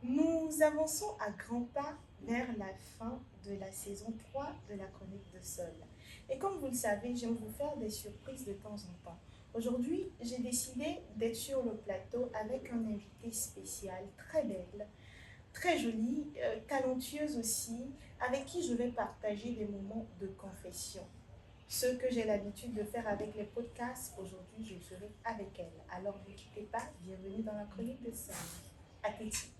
Nous avançons à grands pas vers la fin de la saison 3 de la chronique de Sol. Et comme vous le savez, j'aime vous faire des surprises de temps en temps. Aujourd'hui, j'ai décidé d'être sur le plateau avec un invité spécial, très belle, très jolie, talentueuse aussi, avec qui je vais partager des moments de confession. Ce que j'ai l'habitude de faire avec les podcasts, aujourd'hui je serai avec elle. Alors ne quittez pas, bienvenue dans la chronique de Sol. À tout de suite.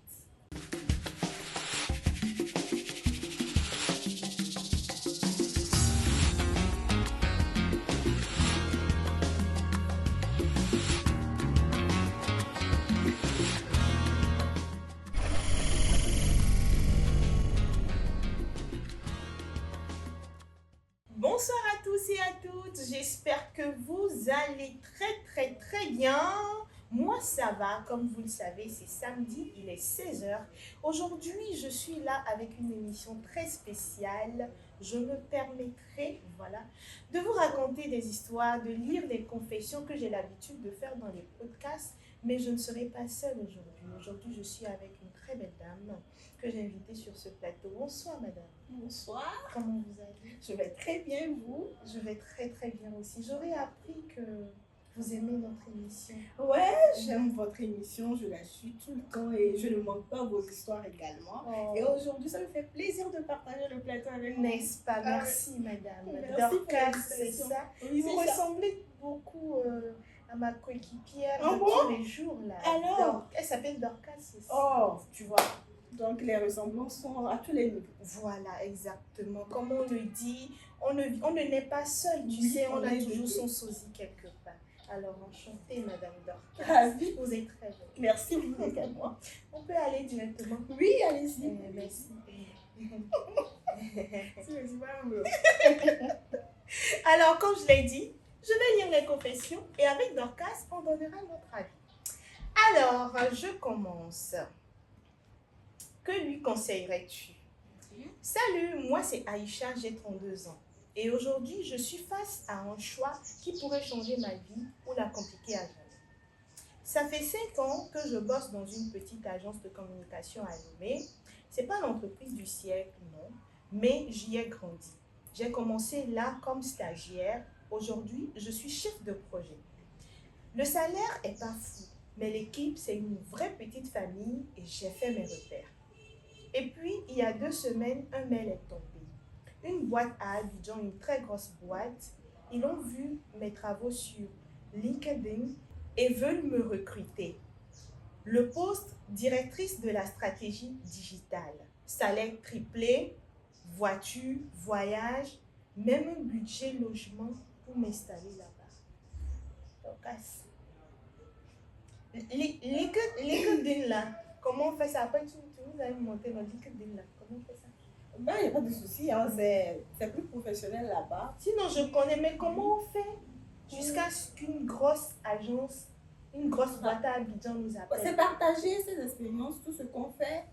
Bonsoir à tous et à toutes, j'espère que vous allez très bien. Moi ça va, comme vous le savez, c'est samedi, il est 16 heures. Aujourd'hui je suis là avec une émission très spéciale. Je me permettrai, voilà, de vous raconter des histoires, de lire les confessions que j'ai l'habitude de faire dans les podcasts. Mais je ne serai pas seule aujourd'hui. Aujourd'hui je suis avec une très belle dame que j'ai invitée sur ce plateau. Bonsoir madame. Bonsoir, Comment vous allez? je vais très bien, vous? Je vais très bien aussi. J'aurais appris que vous aimez notre émission. Ouais, j'aime votre émission, je la suis tout le temps et je ne manque pas vos histoires également. Oh. Et aujourd'hui, ça me fait plaisir de partager le plateau avec vous. N'est-ce pas? Merci madame. Merci pour Dorcas, c'est l'invitation. ça? Oui, Vous c'est ça. ressemblez beaucoup à ma coéquipière Ah de bon? tous les jours là. Alors? Elle s'appelle Dorcas aussi. Oh, tu vois. Donc les ressemblances sont à tous les niveaux. Voilà, exactement. Comme on le dit, on ne naît pas seul, tu Oui, sais, on on a est toujours deux. son sosie quelque part. Alors, enchantée, Madame Dorcas. Ravie. Vous êtes très belle. Merci vous également. On peut aller directement. Oui, allez-y. Merci. C'est pas mieux. Alors, comme je l'ai dit, je vais lire les confessions et avec Dorcas, on donnera notre avis. Alors, je commence. Que lui conseillerais-tu? Salut, moi c'est Aïcha, j'ai 32 ans. Et aujourd'hui, je suis face à un choix qui pourrait changer ma vie ou la compliquer à jamais. Ça fait 5 ans que je bosse dans une petite agence de communication à Lomé. C'est pas l'entreprise du siècle, non, mais j'y ai grandi. J'ai commencé là comme stagiaire. Aujourd'hui, je suis chef de projet. Le salaire est pas fou, mais l'équipe, c'est une vraie petite famille et j'ai fait mes repères. Et puis, il y a 2 semaines, un mail est tombé. Une boîte à Abidjan, une très grosse boîte, ils ont vu mes travaux sur LinkedIn et veulent me recruter. Le poste directrice de la stratégie digitale. Salaire triplé, voiture, voyage, même un budget logement pour m'installer là-bas. Donc, LinkedIn là, comment on fait ça? Après, tu vous allez monter dans LinkedIn là, comment on fait ça? Ben, il n'y a pas de souci, hein, c'est plus professionnel là-bas. Sinon, je connais, mais comment on fait jusqu'à ce qu'une grosse agence, une grosse boîte à Abidjan nous C'est appelle? partager ses expériences, tout ce qu'on fait.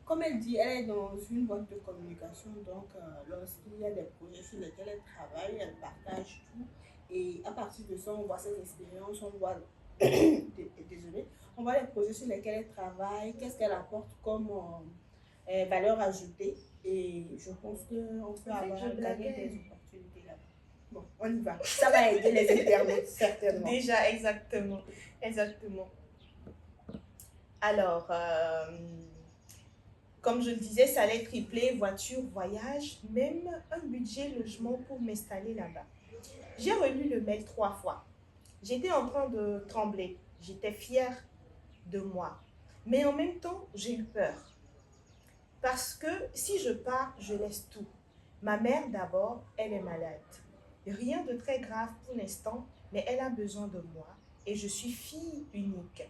Comme elle dit, elle est dans une boîte de communication, donc lorsqu'il y a des projets sur lesquels elle travaille, elle partage tout. Et à partir de ça, on voit ses expériences, on voit, désolé, on voit les projets sur lesquels elle travaille, qu'est-ce qu'elle apporte comme valeur ajoutée. Et je pense qu'on peut En fait, avoir je gagné blaguais. des opportunités là-bas. Bon, on y va. Ça va aider les internautes, certainement. Déjà, exactement. Alors, comme je le disais, salaire triplé, voiture, voyage, même un budget logement pour m'installer là-bas. J'ai relu le mail 3 fois. J'étais en train de trembler. J'étais fière de moi. Mais en même temps, j'ai eu peur. Parce que si je pars, je laisse tout. Ma mère d'abord, elle est malade. Rien de très grave pour l'instant, mais elle a besoin de moi et je suis fille unique.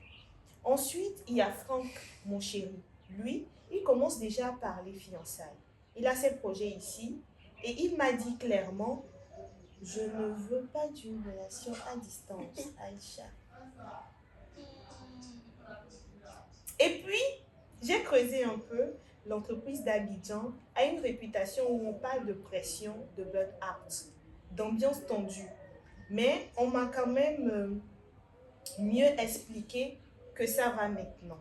Ensuite, il y a Franck, mon chéri. Lui, il commence déjà à parler fiançailles. Il a ses projets ici et il m'a dit clairement, je ne veux pas d'une relation à distance, Aïcha. Et puis, j'ai creusé un peu. L'entreprise d'Abidjan a une réputation où on parle de pression, de burn-out, d'ambiance tendue. Mais on m'a quand même mieux expliqué que ça va maintenant.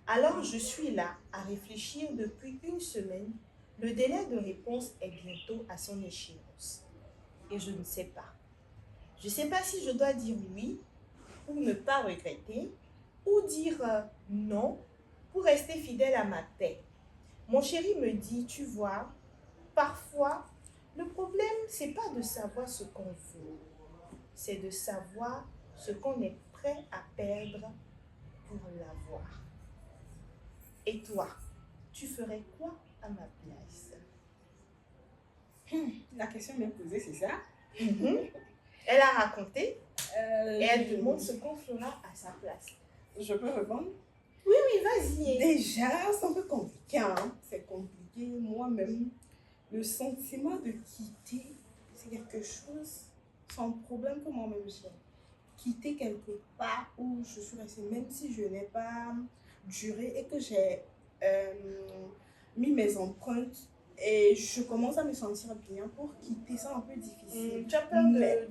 Alors je suis là à réfléchir depuis une semaine. Le délai de réponse est bientôt à son échéance. Et je ne sais pas. Je ne sais pas si je dois dire oui pour ne pas regretter ou dire non pour rester fidèle à ma paix. Mon chéri me dit, tu vois, parfois, le problème, c'est pas de savoir ce qu'on veut, c'est de savoir ce qu'on est prêt à perdre pour l'avoir. Et toi, tu ferais quoi à ma place? La question m'est posée, c'est ça? Elle a raconté et elle demande ce qu'on fera à sa place. Je peux répondre? Oui, vas-y. Déjà, c'est un peu compliqué, hein? C'est compliqué. Moi-même, le sentiment de quitter, c'est quelque chose, c'est un problème que moi-même j'ai. Quitter quelque part où je suis restée, même si je n'ai pas duré et que j'ai mis mes empreintes et je commence à me sentir bien, pour quitter, c'est un peu difficile. Tu as peur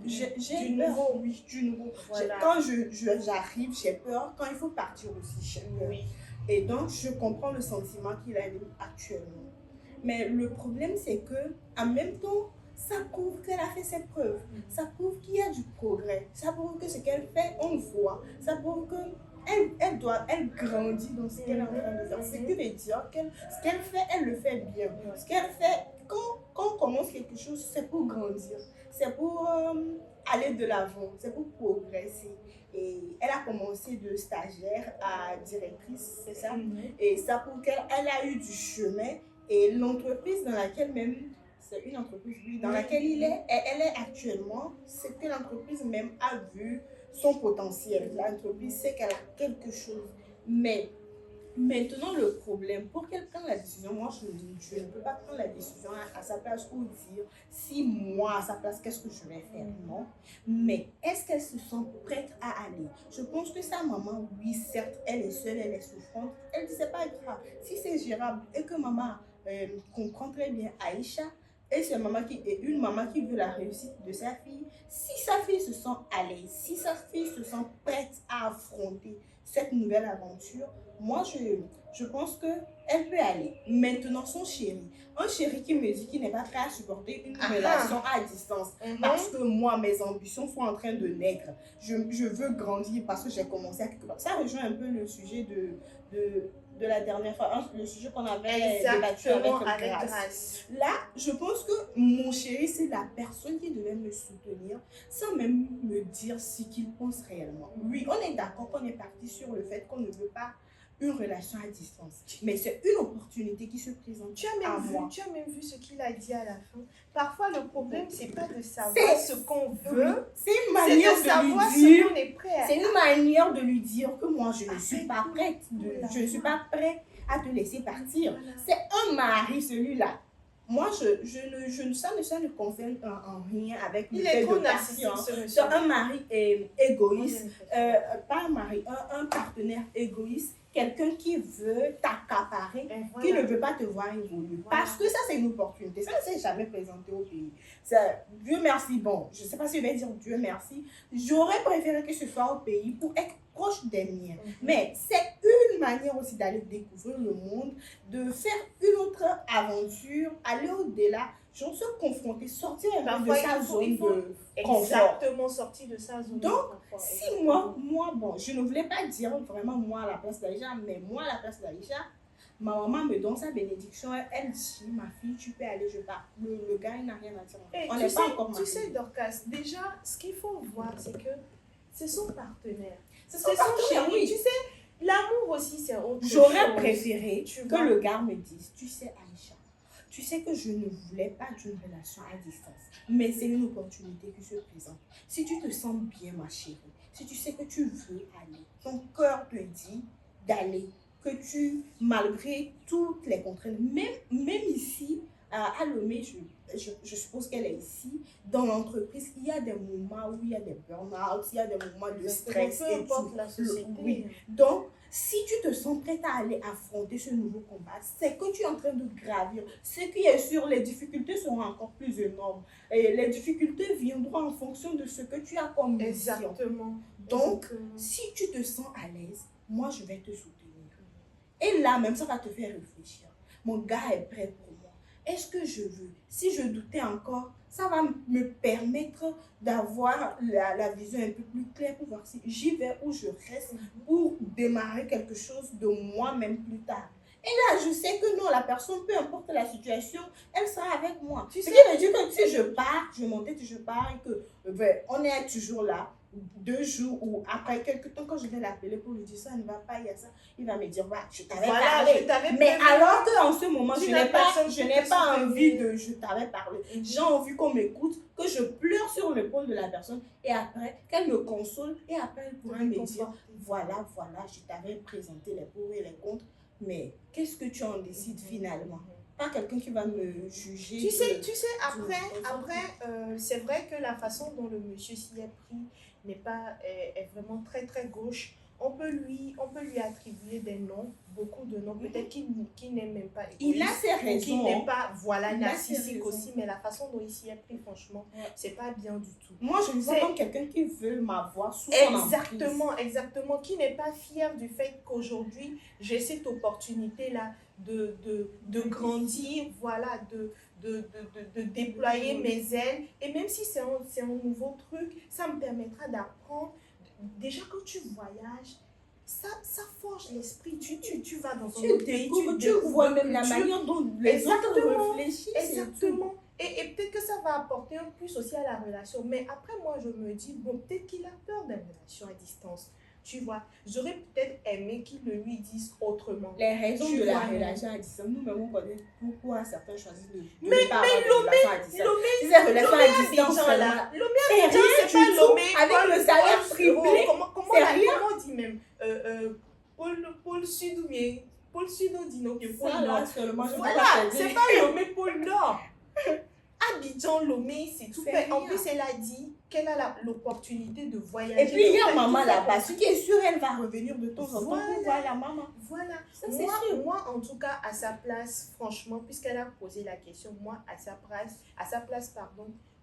j'ai du peur, nouveau. oui, du nouveau. Voilà. Quand j'arrive, j'ai peur. Quand il faut partir aussi, j'ai peur. Oui. Et donc, je comprends le sentiment qu'il a actuellement. Mais le problème, c'est que en même temps, ça prouve qu'elle a fait ses preuves. Ça prouve qu'il y a du progrès. Ça prouve que ce qu'elle fait, on voit. Ça prouve qu'elle grandit dans ce qu'elle est en train de faire. Ce qui veut dire que ce qu'elle fait, elle le fait bien. Ce qu'elle fait, quand on commence quelque chose, c'est pour grandir. C'est pour aller de l'avant. C'est pour progresser. Et elle a commencé de stagiaire à directrice, c'est ça? Et ça prouve qu'elle a eu du chemin. Et l'entreprise dans laquelle même, c'est une entreprise, oui, dans laquelle elle est actuellement, c'est que l'entreprise même a vu son potentiel. L'entreprise sait qu'elle a quelque chose. Mais maintenant, le problème, pour qu'elle prenne la décision, moi je ne peux pas prendre la décision à sa place ou dire si moi à sa place, qu'est-ce que je vais faire? Non. Mais est-ce qu'elle se sent prête à aller? Je pense que sa maman, oui, certes, elle est seule, elle est souffrante. Elle dit c'est pas grave. Si c'est gérable et que maman comprend très bien Aïcha, et c'est une maman qui veut la réussite de sa fille, si sa fille se sent à l'aise, si sa fille se sent prête à affronter cette nouvelle aventure, moi je pense qu'elle peut aller. Maintenant, son chéri, un chéri qui me dit qu'il n'est pas prêt à supporter une relation à distance, parce que moi, mes ambitions sont en train de naître. Je veux grandir parce que j'ai commencé à quelque part. Ça rejoint un peu le sujet de la dernière fois, le sujet qu'on avait débattu avec Grace. Là, je pense que mon chéri, c'est la personne qui devait me soutenir sans même me dire ce qu'il pense réellement. Oui, on est d'accord qu'on est parti sur le fait qu'on ne veut pas une relation à distance. Mais c'est une opportunité qui se présente à moi. Tu as même vu ce qu'il a dit à la fin. Parfois, le problème, c'est pas de savoir ce qu'on veut. C'est une manière de lui dire. C'est une manière de lui dire que moi, je ne suis pas prête. Je ne suis pas prête à te laisser partir. C'est un mari, celui-là. Moi, ça ne concerne en rien avec le fait de partir. C'est un mari égoïste, pas un mari, un partenaire égoïste, quelqu'un qui veut t'accaparer, qui ne veut pas te voir évoluer. Parce que ça, c'est une opportunité. Ça ne s'est jamais présenté au pays. Dieu merci, bon, je ne sais pas si je vais dire Dieu merci. J'aurais préféré que ce soit au pays pour être proche des miens. Mais c'est une manière aussi d'aller découvrir le monde, de faire une autre aventure, aller au-delà, genre se confronter, sortir un peu de sa zone de confort. Exactement, sortir de sa zone de confort. Donc, si moi, bon, je ne voulais pas dire vraiment moi à la place d'Aïcha, mais moi à la place d'Aïcha, ma maman me donne sa bénédiction, elle dit, ma fille, tu peux aller, je pars. Le gars, il n'a rien à dire. On n'est pas encore mariés. Tu sais, Dorcas, déjà, ce qu'il faut voir, c'est que c'est son partenaire. C'est son chéri, oui. Tu sais, l'amour aussi, c'est autre chose. J'aurais préféré que le gars me dise, tu sais, Aïcha, tu sais que je ne voulais pas d'une relation à distance, mais c'est une opportunité qui se présente. Si tu te sens bien, ma chérie, si tu sais que tu veux aller, ton cœur te dit d'aller, que malgré toutes les contraintes, même ici, à Lomé, je suppose qu'elle est ici, dans l'entreprise, il y a des moments où il y a des burn-out, il y a des moments de stress. Peu importe la société. Oui. Donc, si tu te sens prête à aller affronter ce nouveau combat, c'est que tu es en train de gravir. Ce qui est sûr, les difficultés seront encore plus énormes. Et les difficultés viendront en fonction de ce que tu as comme mission. Exactement. Donc, si tu te sens à l'aise, moi, je vais te soutenir. Et là, même ça va te faire réfléchir. Mon gars est prêt pour moi. Est-ce que je veux? Si je doutais encore, ça va me permettre d'avoir la vision un peu plus claire pour voir si j'y vais ou je reste pour démarrer quelque chose de moi-même plus tard. Et là, je sais que non, la personne, peu importe la situation, elle sera avec moi. Ce qui veut dire que si je pars, je monte, je pars et que on est toujours là, 2 jours ou après quelques temps, quand je vais l'appeler pour lui dire ça ne va pas, il y a ça, il va me dire, ouais, je t'avais parlé. Mais alors qu'en ce moment, je n'ai pas envie de je t'avais parlé. J'ai envie qu'on m'écoute, que je pleure sur l'épaule de la personne et après, qu'elle me console et après, elle pourra me dire, voilà, je t'avais présenté les pour et les contre. Mais qu'est-ce que tu en décides finalement? Pas quelqu'un qui va me juger. Tu sais, après c'est vrai que la façon dont le monsieur s'y est pris est vraiment très très gauche. On peut lui attribuer des noms, beaucoup de noms, peut-être qu'il n'est même pas égoïste. Il a ses raisons. Qu'il n'est pas, narcissique aussi, mais la façon dont il s'y est pris, franchement, c'est pas bien du tout. Moi, je me vois comme quelqu'un qui veut m'avoir sous son emprise. Exactement, qui n'est pas fier du fait qu'aujourd'hui, j'ai cette opportunité-là de grandir, voilà, de déployer mes ailes. Et même si c'est un nouveau truc, ça me permettra d'apprendre. Déjà, quand tu voyages, ça forge l'esprit. Tu vas dans un autre pays, tu vois même la manière dont les autres réfléchissent. Exactement. Et peut-être que ça va apporter un plus aussi à la relation. Mais après, moi, je me dis, bon, peut-être qu'il a peur des relations à distance. Tu vois, j'aurais peut-être aimé qu'il le lui dise autrement. Les raisons de la relation à distance, nous-mêmes, on connaît pourquoi certains choisissent de mais pas avoir de relation à distance. C'est pas Lomé. Avec le salaire triplé, comment on dit même Pôle Sud ou bien Pôle Sud, on dit non, Pôle Nord. Voilà, c'est pas Lomé, Pôle Nord. Abidjan, Lomé, c'est tout fait. En plus, elle a dit qu'elle a l'opportunité de voyager. Et puis, il y a maman là-bas. Ce qui est sûr, elle va revenir de temps en temps pour voir la maman. Voilà. Ça, moi, en tout cas, à sa place, franchement, puisqu'elle a posé la question, moi, à sa place,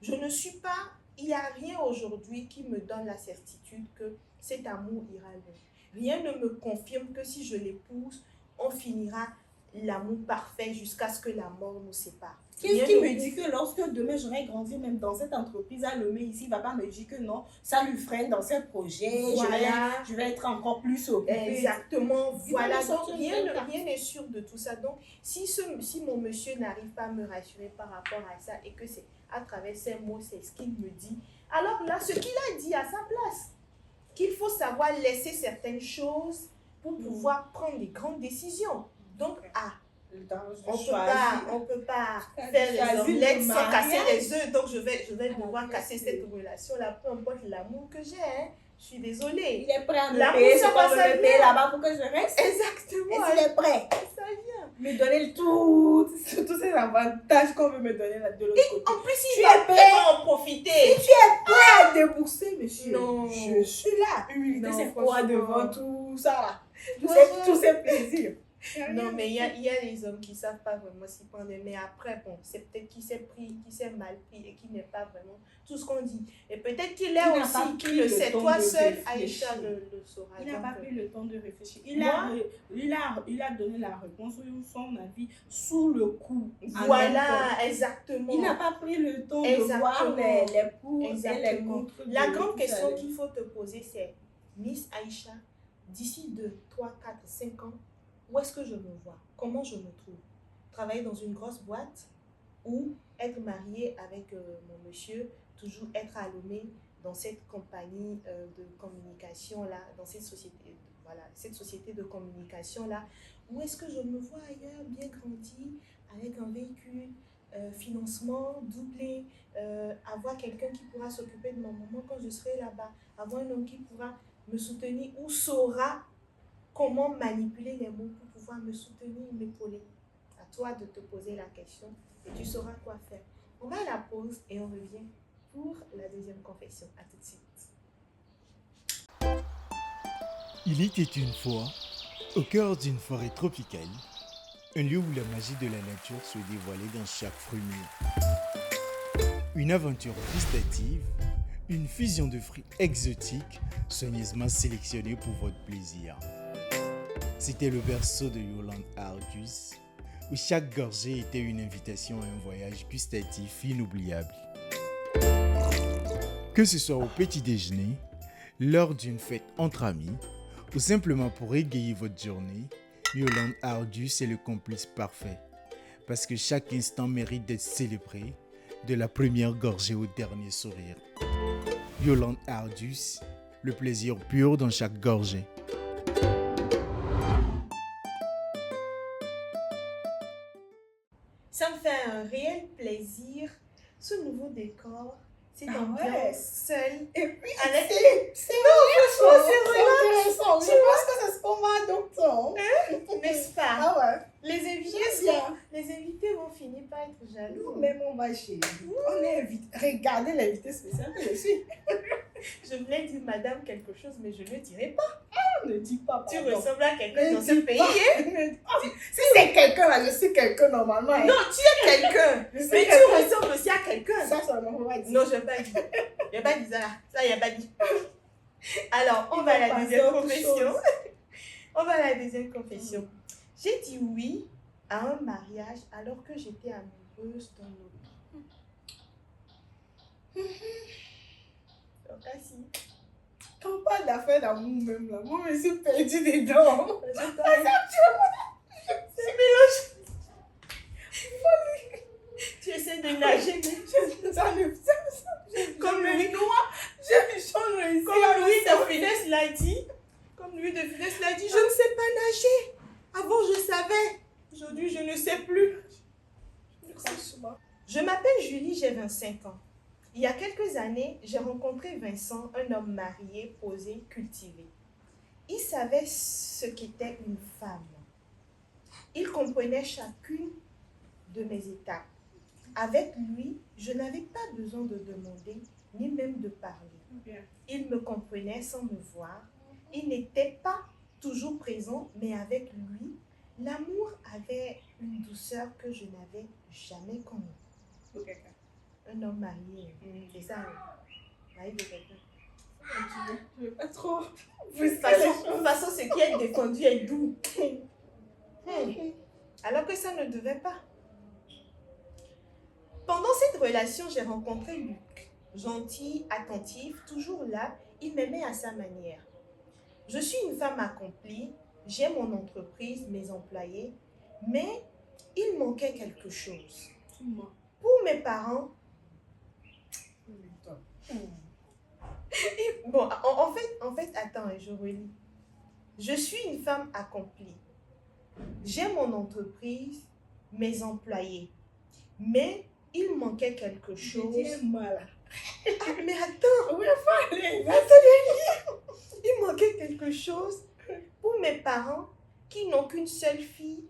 je ne suis pas... Il n'y a rien aujourd'hui qui me donne la certitude que cet amour ira loin. Rien ne me confirme que si je l'épouse, on finira l'amour parfait jusqu'à ce que la mort nous sépare. Qu'est-ce qui me dit que lorsque demain j'aurai grandi même dans cette entreprise à Lomé ici, il ne va pas me dire que non, ça lui freine dans ses projets, voilà. je vais être encore plus occupée. Exactement, voilà. Donc rien n'est sûr de tout ça. Donc si mon monsieur n'arrive pas à me rassurer par rapport à ça et que c'est à travers ces mots, c'est ce qu'il me dit, alors là, ce qu'il a dit à sa place, qu'il faut savoir laisser certaines choses pour pouvoir prendre des grandes décisions. Donc, on peut pas faire les omelettes sans casser les œufs. Donc, je vais devoir casser cette relation-là, peu importe l'amour que j'ai. Hein. Je suis désolée. Il est prêt à me payer, ça va me payer là-bas pour que je reste. Exactement. Et s'il est prêt, ça vient. Me donner tous ces avantages qu'on veut me donner là de l'autre côté. En plus, il va pas en profiter. Si tu es prêt à débourser, monsieur, non. Je suis là. Humilité, c'est quoi devant tout ça là? Tous ces plaisirs. Non, mais il y a les hommes qui ne savent pas vraiment s'y prendre. Mais après, bon, c'est peut-être qu'il s'est mal pris et qu'il n'est pas vraiment tout ce qu'on dit. Et peut-être qu'il est aussi, qu'il le sait. Toi seul, Aïcha le saura. Il n'a pas pris le temps de réfléchir. Il a donné la réponse ou son avis sous le coup. Voilà, exactement. Il n'a pas pris le temps de voir les pour et les contre. La grande question qu'il faut te poser, c'est Miss Aïcha, d'ici 2, 3, 4, 5 ans, où est-ce que je me vois? Comment je me trouve? Travailler dans une grosse boîte ou être mariée avec mon monsieur, toujours être à Lomé dans cette compagnie de communication-là, dans cette société de communication-là. Où est-ce que je me vois ailleurs, bien grandi, avec un véhicule, financement doublé, avoir quelqu'un qui pourra s'occuper de ma maman quand je serai là-bas, avoir un homme qui pourra me soutenir ou saura comment manipuler les mots pour pouvoir me soutenir, m'épauler. À toi de te poser la question et tu sauras quoi faire. On va à la pause et on revient pour la deuxième confession. À tout de suite. Il était une fois, au cœur d'une forêt tropicale, un lieu où la magie de la nature se dévoilait dans chaque fruit mûr. Une aventure gustative, une fusion de fruits exotiques, soigneusement sélectionnés pour votre plaisir. C'était le berceau de Yolande Ardus, où chaque gorgée était une invitation à un voyage gustatif inoubliable. Que ce soit au petit déjeuner, lors d'une fête entre amis, ou simplement pour égayer votre journée, Yolande Ardus est le complice parfait. Parce que chaque instant mérite d'être célébré, de la première gorgée au dernier sourire. Yolande Ardus, le plaisir pur dans chaque gorgée. Ça me fait un réel plaisir, ce nouveau décor, cette Ah ambiance ouais. seule. Et puis, Avec c'est franchement, c'est intéressant. Je Tu pense que ça se prend mal donc. n'est-ce pas? Ah ouais. Les invités, J'aime bien. les invités vont finir par être jaloux. Même on va chez nous. On est invité. Regardez l'invité spécial que je suis. Je voulais dire madame quelque chose, mais je ne dirai pas. On ne dit pas. Tu pardon. ressembles à quelqu'un Ne dans ce dis pays. pas. Hein? Si c'est quelqu'un là, je suis quelqu'un normalement. hein. Non, tu es quelqu'un. Je suis Mais tu quelqu'un. ressembles aussi à quelqu'un. Ça, ça on va dire. Non, je n'ai pas dit. Je n'ai pas dit ça là. Ça, il n'y a pas dit. Alors, on Il va à va la passer deuxième autre confession. chose. On va à la deuxième confession. J'ai dit oui à un mariage alors que j'étais amoureuse d'un autre. Donc, assis. Quand on parle d'affaires d'amour même là, moi je me suis perdue dedans. C'est mélange. Tu essaies de nager, mais comme Louis, comme Louis de Funès l'a dit, je ne sais pas nager. Avant, je savais. Aujourd'hui, je ne sais plus. Je m'appelle Julie, j'ai 25 ans. Il y a quelques années, j'ai rencontré Vincent, un homme marié, posé, cultivé. Il savait ce qu'était une femme. Il comprenait chacune de mes étapes. Avec lui, je n'avais pas besoin de demander, ni même de parler. Il me comprenait sans me voir. Il n'était pas toujours présent, mais avec lui, l'amour avait une douceur que je n'avais jamais connue. Un homme marié, c'est ça, marié de quelqu'un. Je ne veux pas trop. De toute façon, ce qui est défendu est doux. Alors que ça ne devait pas. Pendant cette relation, j'ai rencontré Luc. Gentil, attentif, toujours là, il m'aimait à sa manière. Je suis une femme accomplie, j'ai mon entreprise, mes employés, mais il manquait quelque chose. Pour mes parents, bon, en fait, attends, je relis. Je suis une femme accomplie. J'ai mon entreprise, mes employés. Mais il manquait quelque chose. Ah, mais attends, il manquait quelque chose pour mes parents qui n'ont qu'une seule fille.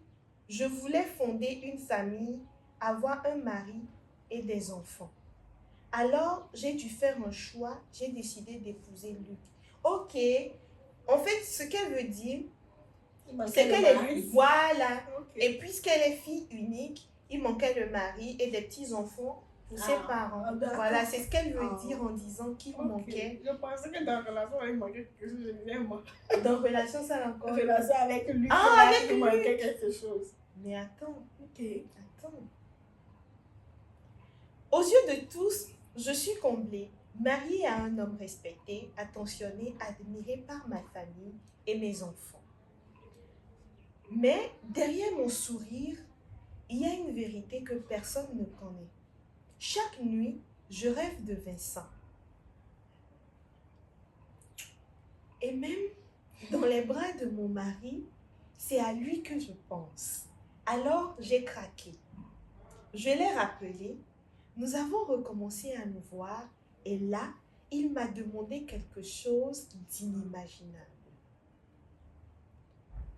Je voulais fonder une famille, avoir un mari et des enfants. Alors, j'ai dû faire un choix, j'ai décidé d'épouser Luc. Ok, en fait, ce qu'elle veut dire, c'est qu'elle est... Voilà. Okay. Et puisqu'elle est fille unique, il manquait le mari et des petits-enfants pour ses parents. Voilà, c'est ce qu'elle veut dire en disant qu'il manquait. Je pensais que dans la relation, il manquait quelque chose. Je disais, moi. Dans relation, ça encore. En relation avec lui, avec il lui. manquait quelque chose. Mais attends, Ok. attends. Aux yeux de tous, je suis comblée, mariée à un homme respecté, attentionné, admiré par ma famille et mes enfants. Mais derrière mon sourire, il y a une vérité que personne ne connaît. Chaque nuit, je rêve de Vincent. Et même dans les bras de mon mari, c'est à lui que je pense. Alors, j'ai craqué. Je l'ai rappelé. Nous avons recommencé à nous voir et là, il m'a demandé quelque chose d'inimaginable.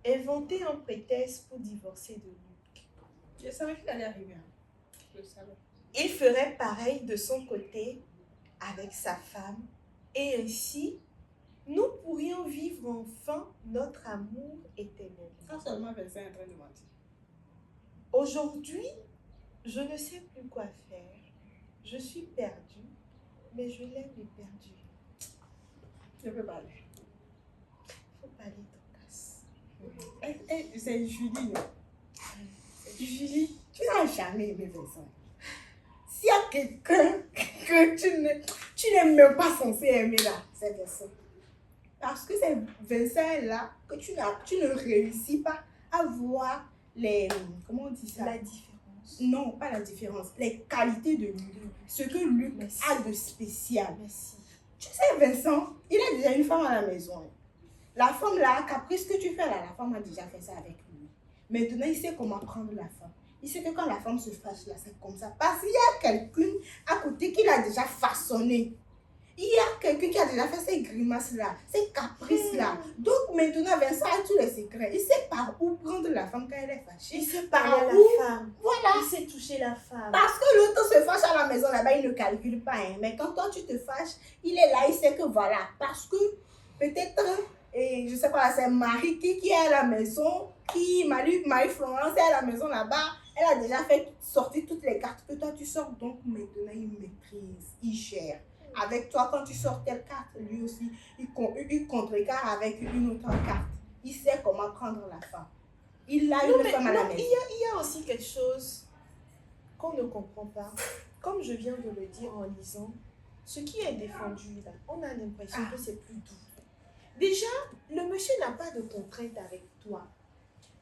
Inventer un prétexte pour divorcer de Luc. Je savais qu'il allait arriver. Hein. Je le savais. Il ferait pareil de son côté avec sa femme et ainsi, nous pourrions vivre enfin notre amour éternel. Pas seulement Vincent est en train de mentir. Aujourd'hui, je ne sais plus quoi faire. Je suis perdue, mais je l'aime éperdue. Je peux parler. Faut pas aller Dorcas. C'est Julie, non? Julie, tu n'as jamais aimé Vincent. S'il y a quelqu'un que tu n'es même pas censé aimer là, c'est Vincent. Parce que c'est Vincent là que tu ne réussis pas à voir les... Comment on dit ça? La différence. Non, pas la différence. Les qualités de Luc. Ce que Luc Merci. a de spécial. Merci. Tu sais, Vincent, il a déjà une femme à la maison. La femme là, caprice que tu fais là, la femme a déjà fait ça avec lui. Maintenant, il sait comment prendre la femme. Il sait que quand la femme se fâche là, c'est comme ça. Parce qu'il y a quelqu'un à côté qui l'a déjà façonné. Il y a quelqu'un qui a déjà fait ces grimaces là, ces caprices là. Donc maintenant, Vincent a tous les secrets. Il sait par où prendre la femme quand elle est fâchée. Il sait par parler à où. la femme. Voilà. Il sait toucher la femme. Parce que l'autre se fâche à la maison là-bas, il ne calcule pas. Hein. Mais quand toi tu te fâches, il est là, il sait que voilà. Parce que peut-être, et je sais pas, c'est Marie qui est à la maison, Marie-Florence est à la maison là-bas. Elle a déjà fait sortir toutes les cartes que toi tu sors. Donc maintenant, il maîtrise, il gère. Avec toi, quand tu sors telle carte, lui aussi, il contrecarre avec une autre carte. Il sait comment prendre la femme. Il a une femme à la maison. Il y a aussi quelque chose qu'on ne comprend pas. Comme je viens de le dire en lisant, ce qui est défendu là, on a l'impression que c'est plus doux. Déjà, le monsieur n'a pas de contrainte avec toi.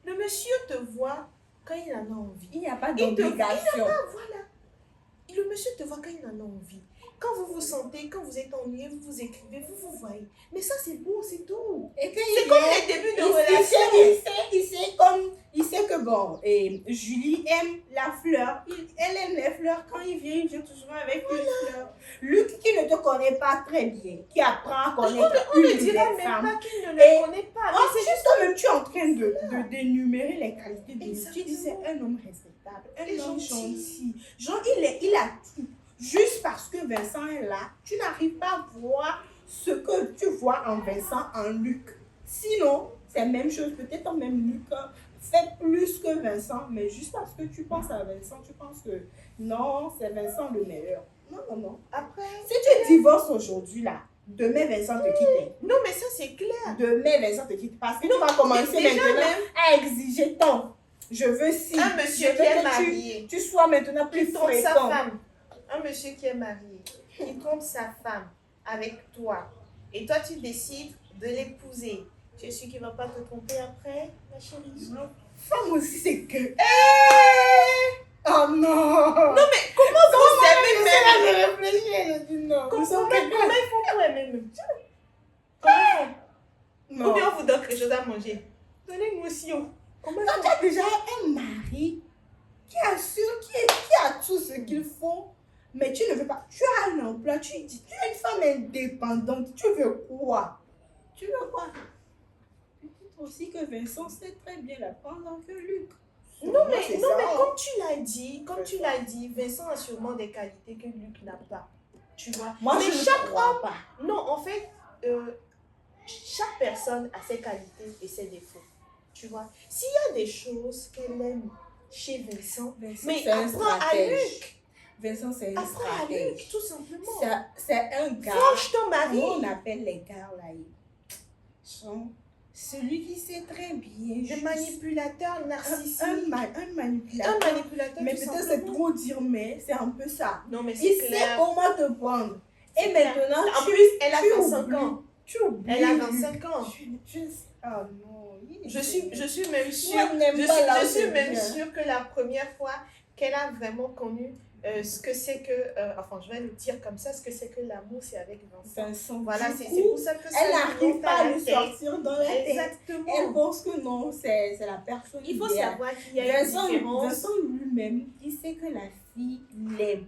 Le monsieur te voit quand il en a envie. Il n'y a pas Il d'obligation. voilà. Le monsieur te voit quand il en a envie. Quand vous vous sentez, quand vous êtes ennuyé, vous vous écrivez, vous vous voyez. Mais ça, c'est beau, c'est tout. Et que C'est comme les débuts de relation. Il sait que bon, et Julie aime la fleur. Elle aime les fleurs. Quand il vient toujours avec une fleur. Luc, qui ne te connaît pas très bien, qui apprend à connaître On ne une dira des même femmes. pas qu'il ne Et le connaît pas. Mais En c'est plus, juste toi-même, tu es en train d'énumérer les qualités de Luc. Tu dis c'est un homme respectable, Et un homme gentil. gentil. Genre, il a tout. Juste parce que Vincent est là, tu n'arrives pas à voir ce que tu vois en Vincent, en Luc. Sinon, c'est la même chose. Peut-être même Luc fait plus que Vincent, mais juste parce que tu penses à Vincent, tu penses que non, c'est Vincent le meilleur. Non, non, non. après. Si tu divorces aujourd'hui, là, demain Vincent te quitte. Non, mais ça, c'est clair. Demain Vincent te quitte. Parce que tu vas commencer Déjà maintenant même, à exiger tant. Je veux si. un monsieur je veux qui est que marié, tu sois maintenant plus qui trompe sa fréquent. femme. Un monsieur qui est marié, qui trompe sa femme avec toi. Et toi, tu décides de l'épouser. Tu es sûr qu'il ne va pas te tromper après, ma chérie? Non. Femme aussi, c'est que. Oh non! Non, mais comment vous aimez même? Je réfléchis et je dis non. Comment Nous sommes ils font pour aimer même? Comment ils font? Non. Ou bien on vous donne quelque chose à manger. Donnez-nous aussi. Comment ils Toi, font? tu as déjà un mari qui assure, qui a tout ce qu'il faut, mais tu ne veux pas. Tu as un emploi, tu dis, tu es une femme indépendante, tu veux quoi? Tu veux quoi? Peut-être aussi que Vincent sait très bien la prendre que Luc. Non, mais C'est non, ça. mais comme tu l'as dit, Vincent a sûrement des qualités que Luc n'a pas. Tu vois? Moi, mais je chaque ne crois pas. Non, en fait, chaque personne a ses qualités et ses défauts. Tu vois? S'il y a des choses qu'elle aime chez Vincent, Vincent, mais c'est un apprends à stratège. Luc. Vincent, c'est un Apprends à stratège. Luc, tout simplement. C'est un gars. Franche ton mari. Comment on appelle les gars là? Sont celui qui sait très bien. Le manipulateur narcissique. Un manipulateur. Un manipulateur, Mais tout peut-être c'est simplement. trop dire, mais c'est un peu ça. Non, mais Il c'est sait clair. comment te prendre. C'est Et clair. maintenant, En tu, plus, elle a tu 25 oublies. ans. Tu oublies. Elle a 25 ans. Oh non. Je suis même sûre, Moi, je n'aime pas là où je suis c'est même bien. sûre que la première fois qu'elle a vraiment connu ce que c'est que, enfin je vais le dire comme ça, ce que c'est que l'amour, c'est avec Vincent. Vincent, Voilà, du c'est coup, pour ça que ça elle lui n'arrive monte pas à à la lui tête. sortir dans la tête. Exactement. Elle pense que non, c'est la personne Il faut idéale. savoir qu'il y a une différence. Vincent lui-même, il sait que la fille l'aime.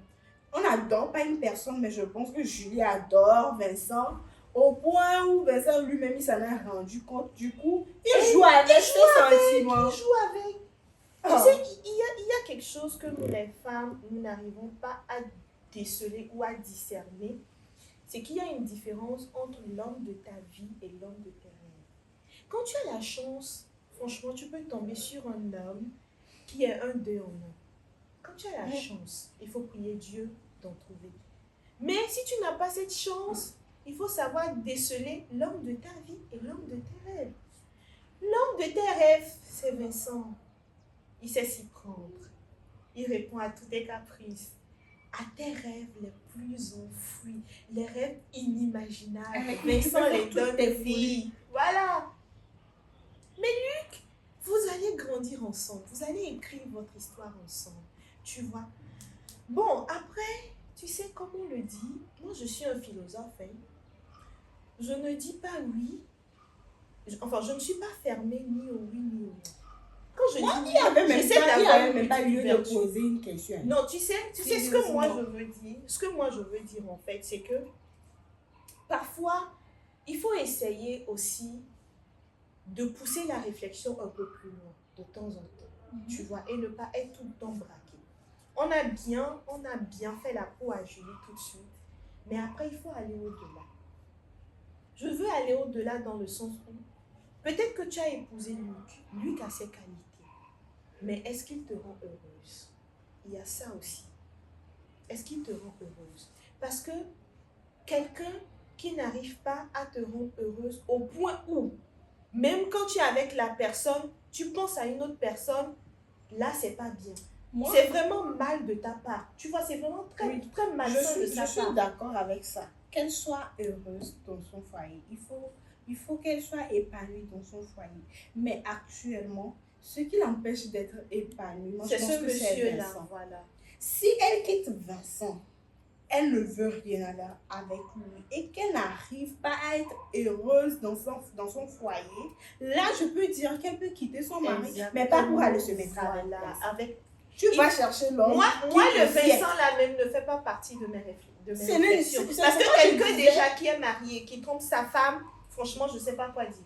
On n'adore pas une personne, mais je pense que Julie adore Vincent. Au point où Vincent lui-même, il s'en est rendu compte. Du coup, il joue avec ses sentiments. Il joue avec. Oh. Tu sais, il y a quelque chose que nous, les femmes, nous n'arrivons pas à déceler ou à discerner. C'est qu'il y a une différence entre l'homme de ta vie et l'homme de tes rêves. Quand tu as la chance, franchement, tu peux tomber sur un homme qui est un deux en un. Quand tu as la chance, il faut prier Dieu d'en trouver. Mais si tu n'as pas cette chance, il faut savoir déceler l'homme de ta vie et l'homme de tes rêves. L'homme de tes rêves, c'est Vincent. Il sait s'y prendre. Il répond à tous tes caprices, à tes rêves les plus enfouis, les rêves inimaginables. Vincent les donne vie. Voilà. Mais Luc, vous allez grandir ensemble. Vous allez écrire votre histoire ensemble. Tu vois. Bon, après, tu sais comme on le dit, moi je suis un philosophe. Hein. Je ne dis pas oui. Enfin, je ne suis pas fermée ni au oui ni au non. Quand je dis Il n'y avait même j'essaie pas, il y d'avoir avait une même pas petite lieu de ouverture. poser une question. Non, tu sais ce que moi je veux dire. Ce que moi je veux dire en fait, c'est que parfois, il faut essayer aussi de pousser la réflexion un peu plus loin, de temps en temps, tu vois, et ne pas être tout le temps braqué. On a bien fait la peau à Julie tout de suite, mais après, il faut aller au-delà. Je veux aller au-delà dans le sens où, peut-être que tu as épousé Luc, Luc a ses qualités, mais est-ce qu'il te rend heureuse? Il y a ça aussi. Est-ce qu'il te rend heureuse? Parce que quelqu'un qui n'arrive pas à te rendre heureuse au point où, même quand tu es avec la personne, tu penses à une autre personne, là, c'est pas bien. C'est vraiment mal de ta part. Tu vois, c'est vraiment très, très malsain de sa part. Je suis d'accord avec ça. Qu'elle soit heureuse dans son foyer. Il faut qu'elle soit épanouie dans son foyer. Mais actuellement, ce qui l'empêche d'être épanouie, moi, c'est je pense ce que c'est monsieur-là, Vincent. voilà. Si elle quitte Vincent, elle ne veut rien avec lui et qu'elle n'arrive pas à être heureuse dans son foyer, là, je peux dire qu'elle peut quitter son mari, mais pas pour aller se mettre avec. Tu vas chercher l'homme. Moi le Vincent là même ne fait pas partie de mes réflexions. Parce que quelqu'un déjà qui est marié, qui trompe sa femme, franchement, je ne sais pas quoi dire.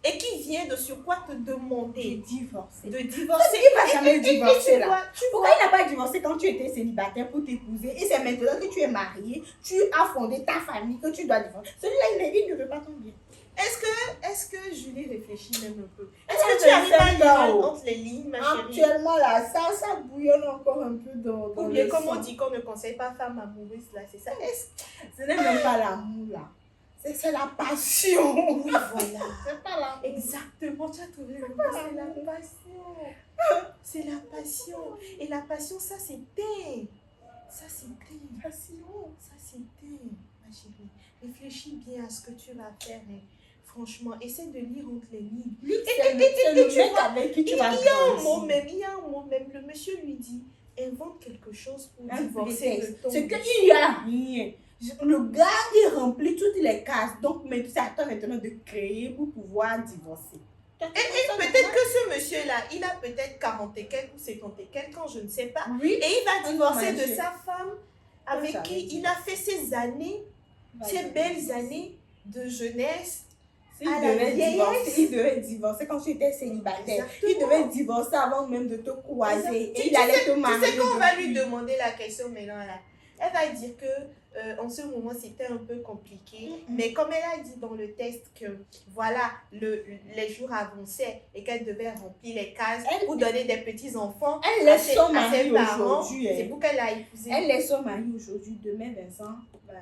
Et qui vient de sur quoi te demander de divorcer. Il ne va jamais divorcer là. Pourquoi il n'a pas divorcé quand tu étais célibataire pour t'épouser et c'est maintenant que tu es marié, tu as fondé ta famille que tu dois divorcer. Celui-là, il ne veut pas ton bien. Est-ce que Julie réfléchit même un peu? Est-ce que tu arrives à lire entre les lignes, ma chérie? Actuellement, là, ça bouillonne encore un peu dans le comme on dit qu'on ne conseille pas femme amoureuse, là, c'est ça? Ce n'est même pas l'amour, là. C'est la passion. Oui, voilà. C'est pas l'amour. Exactement, tu as trouvé le mot. C'est la passion. C'est la passion. Et la passion, ça s'éteint. Ça s'éteint. Passion. Ça s'éteint, ma chérie. Réfléchis bien à ce que tu vas faire. Hein. Franchement, essaie de lire entre les lignes. C'est le mec avec qui tu vas il y a un mot même. Le monsieur lui dit, invente quelque chose pour divorcer de ton. C'est qu'il n'y a rien. Le gars, il remplit toutes les cases. Donc, c'est à toi maintenant de créer pour pouvoir divorcer. Et peut-être que ce monsieur-là, il a peut-être 40 et quelques ou 50 et quelques ans, je ne sais pas. Oui. Et il va divorcer de sa femme avec qui il a fait ses années, ses belles années de jeunesse. Il devait divorcer quand tu étais célibataire. Exactement. Il devait divorcer avant même de te croiser. Et il allait te marier. Tu sais quand on va lui demander la question maintenant là, elle va dire que en ce moment c'était un peu compliqué, mais comme elle a dit dans le texte que voilà, les jours avançaient et qu'elle devait remplir les cases pour donner des petits enfants à ses parents, c'est pour qu'elle a épousé. Elle laisse son mari aujourd'hui, demain Vincent va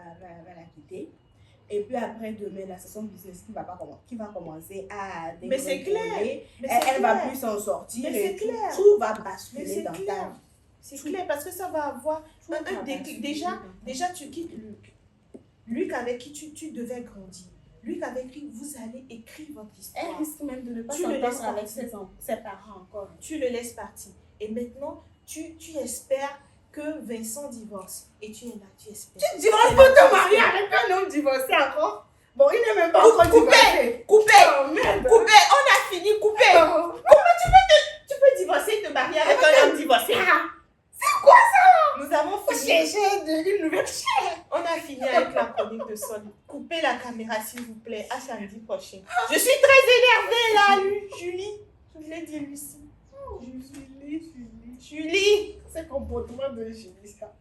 la quitter. Et puis après, demain, là, c'est son business qui va commencer à décoller. Mais c'est clair. Elle ne va plus s'en sortir. Mais c'est clair. Tout va basculer dans ta vie. C'est clair parce que ça va avoir un déclic. Déjà, tu quittes Luc. Luc avec qui tu devais grandir. Luc avec qui vous allez écrire votre histoire. Elle risque même de ne pas s'entendre avec ses parents encore. Tu le laisses partir. Et maintenant, tu espères que Vincent divorce. Et tu es là, tu espères. Tu divorces pour te marier avec un homme divorcé encore? Bon, il n'est même pas encore divorcé. Coupé. On a fini, coupé. Comment tu peux divorcer et te marier avec un homme divorcé? C'est quoi ça? Nous avons fini. Une nouvelle chaîne. On a fini avec la chronique de Sol. Coupez la caméra s'il vous plaît. À samedi prochain. Je suis très énervée là, Julie. Je voulais dire Lucie. Julie. Julie. C'est le comportement de Julie, ça.